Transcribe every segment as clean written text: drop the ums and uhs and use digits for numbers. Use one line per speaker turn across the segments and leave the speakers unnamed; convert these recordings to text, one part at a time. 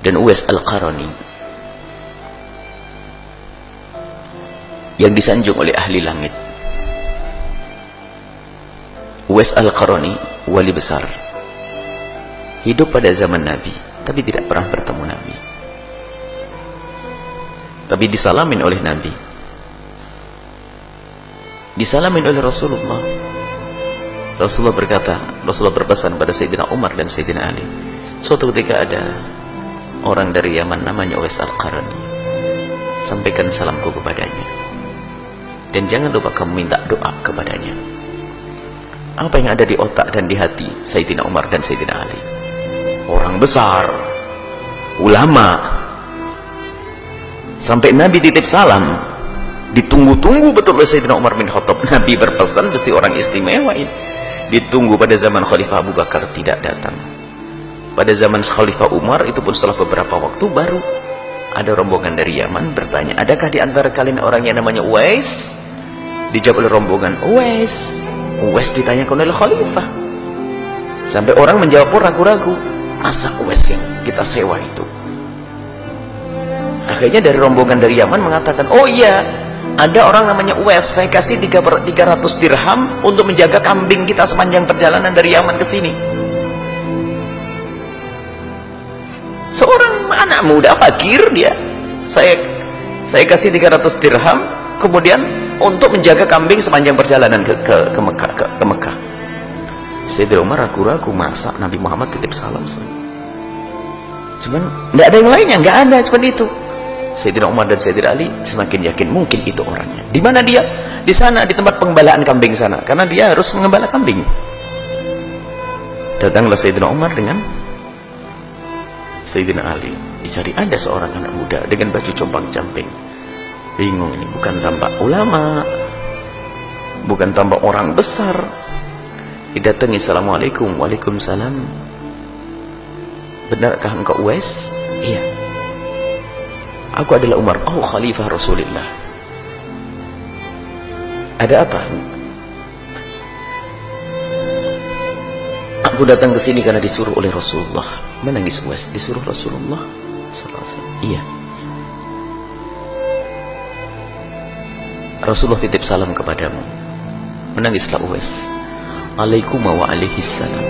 dan Uwais Al-Qarani yang disanjung oleh ahli langit. Uwais Al-Qarani wali besar, hidup pada zaman Nabi tapi tidak pernah bertemu Nabi, tapi disalamin oleh Nabi, disalamin oleh Rasulullah. Rasulullah berkata, Rasulullah berpesan pada Sayyidina Umar dan Sayyidina Ali, suatu ketika ada orang dari Yaman namanya Uwais Al-Qarani, sampaikan salamku kepadanya dan jangan lupa kamu minta doa kepadanya. Apa yang ada di otak dan di hati Sayyidina Umar dan Sayyidina Ali? Orang besar, ulama, sampai Nabi titip salam, ditunggu-tunggu betul oleh Sayyidina Umar bin Khattab. Nabi berpesan pasti orang istimewa ini. Ditunggu pada zaman Khalifah Abu Bakar tidak datang. Pada zaman Khalifah Umar itu pun setelah beberapa waktu baru ada rombongan dari Yaman bertanya, adakah di antara kalian orang yang namanya Uwais? Dijawab oleh rombongan, Uwais. Uwais ditanyakan oleh Khalifah, sampai orang menjawab pun ragu-ragu, masa Uwais yang kita sewa itu? Akhirnya dari rombongan dari Yaman mengatakan, oh iya, ada orang namanya Uwais, saya kasih 300 dirham untuk menjaga kambing kita sepanjang perjalanan dari Yaman ke sini. Seorang anak muda fakir dia, saya kasih 300 dirham kemudian untuk menjaga kambing sepanjang perjalanan ke Mekah. Sayyidina Umar ragu-ragu, masa Nabi Muhammad titip salam? Cuman tidak ada yang lainnya, nggak ada, cuma itu. Sayyidina Umar dan Sayyidina Ali semakin yakin mungkin itu orangnya. Di mana dia? Di sana, di tempat pengembalaan kambing sana, karena dia harus mengembala kambing. Datanglah Sayyidina Umar dengan Sayyidina Ali, dicari ada seorang anak muda dengan baju compang-camping. Bingung ini, bukan tampak ulama, bukan tampak orang besar. Didatangi, assalamualaikum. Waalaikumsalam. Benarkah engkau Uwais? Iya. Aku adalah Umar. Oh, Khalifah Rasulullah. Ada apa? Aku datang ke sini karena disuruh oleh Rasulullah. Menangis Uwais, disuruh Rasulullah sallallahu alaihi wasallam. Iya. Rasulullah titip salam kepadamu. Menangislah Uwais. Alaikum wa alaihissalam.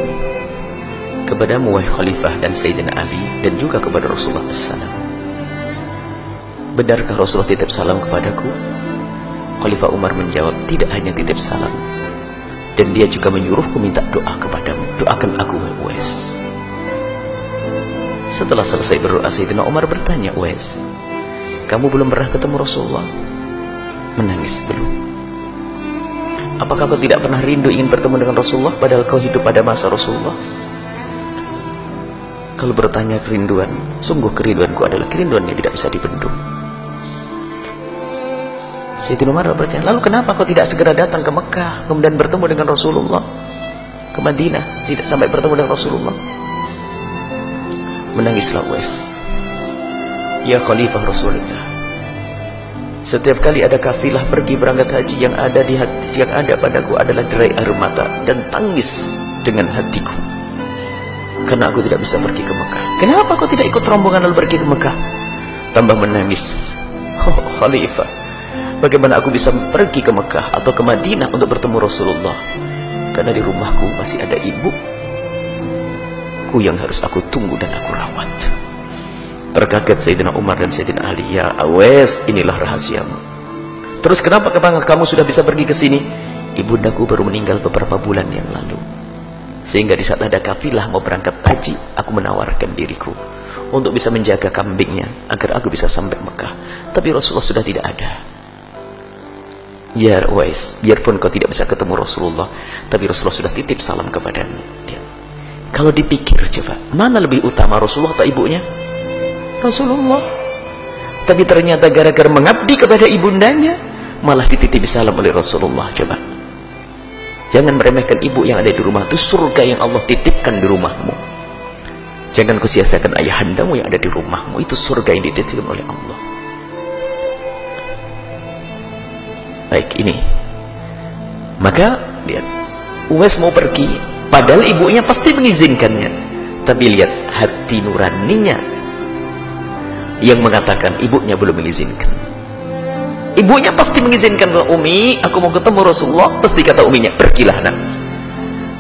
Kepadamu wahai Khalifah dan Sayyidina Ali, dan juga kepada Rasulullah assalam. Benarkah Rasulullah titip salam kepadaku? Khalifah Umar menjawab, tidak hanya titip salam, dan dia juga menyuruhku minta doa kepadamu. Doakan aku wahai Uwais. Setelah selesai berdoa, Sayyidina Umar bertanya, Uwais, kamu belum pernah ketemu Rasulullah? Menangis, belum. Apakah kau tidak pernah rindu ingin bertemu dengan Rasulullah padahal kau hidup pada masa Rasulullah? Kalau bertanya kerinduan, sungguh kerinduanku adalah kerinduan yang tidak bisa dibendung. Sayyidina Umar bertanya, lalu kenapa kau tidak segera datang ke Mekah kemudian bertemu dengan Rasulullah, ke Madinah, tidak sampai bertemu dengan Rasulullah? Menangislah Uwais. Ya Khalifah Rasulullah, setiap kali ada kafilah pergi berangkat haji, yang ada di hati, yang ada padaku adalah derai air mata dan tangis dengan hatiku, karena aku tidak bisa pergi ke Mekah. Kenapa kau tidak ikut rombongan lalu pergi ke Mekah? Tambah menangis. Oh Khalifah, bagaimana aku bisa pergi ke Mekah atau ke Madinah untuk bertemu Rasulullah? Karena di rumahku masih ada ibuku yang harus aku tunggu dan aku rawat. Terkaget Sayyidina Umar dan Sayyidina Ali. Ya Uwais, inilah rahasiamu. Terus kenapa kamu sudah bisa pergi ke sini? Ibundaku baru meninggal beberapa bulan yang lalu, sehingga di saat ada kafilah mau berangkat haji, aku menawarkan diriku untuk bisa menjaga kambingnya agar aku bisa sampai Mekah. Tapi Rasulullah sudah tidak ada. Ya Uwais, biarpun kau tidak bisa ketemu Rasulullah, tapi Rasulullah sudah titip salam kepadamu. Kalau dipikir coba, mana lebih utama, Rasulullah atau ibunya? Rasulullah. Tapi ternyata gara-gara mengabdi kepada ibundanya, malah dititip salam oleh Rasulullah. Coba, jangan meremehkan ibu yang ada di rumah. Itu surga yang Allah titipkan di rumahmu. Jangan kau sia-siakan ayahandamu yang ada di rumahmu. Itu surga yang dititipkan oleh Allah. Baik, ini maka lihat, Uwais mau pergi padahal ibunya pasti mengizinkannya, tapi lihat hati nuraninya yang mengatakan ibunya belum mengizinkan. Ibunya pasti mengizinkan. Umi, aku mau ketemu Rasulullah. Pasti kata uminya, pergilah nak.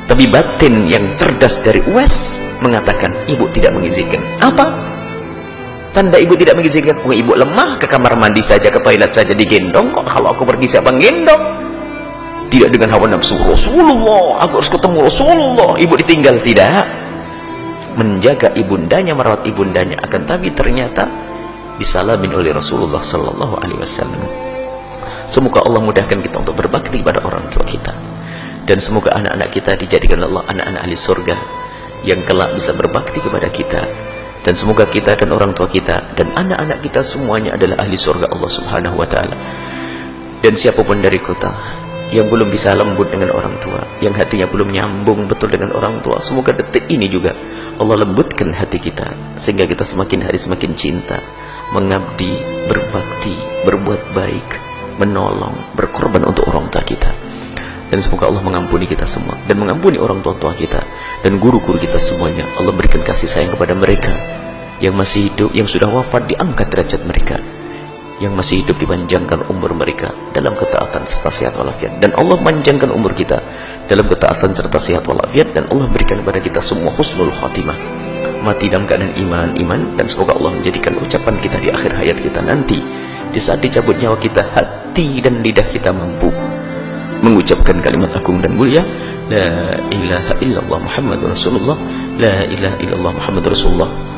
Tapi batin yang cerdas dari Uwais mengatakan ibu tidak mengizinkan. Apa tanda ibu tidak mengizinkan? Oh, ibu lemah, ke kamar mandi saja, ke toilet saja digendong. Kok kalau aku pergi siapa gendong? Tidak dengan hawa nafsu. Rasulullah, aku harus ketemu Rasulullah. Ibu ditinggal. Tidak. Menjaga ibundanya, merawat ibundanya. Akan tapi ternyata disalamin oleh Rasulullah sallallahu alaihi wasallam. Semoga Allah mudahkan kita untuk berbakti kepada orang tua kita, dan semoga anak-anak kita dijadikan Allah anak-anak ahli surga yang kelak bisa berbakti kepada kita, dan semoga kita dan orang tua kita dan anak-anak kita semuanya adalah ahli surga Allah subhanahu wa ta'ala. Dan siapapun dari kita yang belum bisa lembut dengan orang tua, yang hatinya belum nyambung betul dengan orang tua, semoga detik ini juga Allah lembutkan hati kita, sehingga kita semakin hari semakin cinta, mengabdi, berbakti, berbuat baik, menolong, berkorban untuk orang tua kita. Dan semoga Allah mengampuni kita semua, dan mengampuni orang tua kita dan guru-guru kita semuanya. Allah berikan kasih sayang kepada mereka yang masih hidup, yang sudah wafat diangkat derajat mereka, yang masih hidup dipanjangkan umur mereka dalam ketaatan serta sehat walafiat. Dan Allah panjangkan umur kita dalam ketaatan serta sehat walafiat, dan Allah berikan kepada kita semua husnul khatimah, mati dalam keadaan iman. Dan semoga Allah menjadikan ucapan kita di akhir hayat kita nanti, di saat dicabut nyawa kita, hati dan lidah kita mampu mengucapkan kalimat agung dan mulia, la ilaha illallah Muhammadur Rasulullah, la ilaha illallah Muhammadur Rasulullah.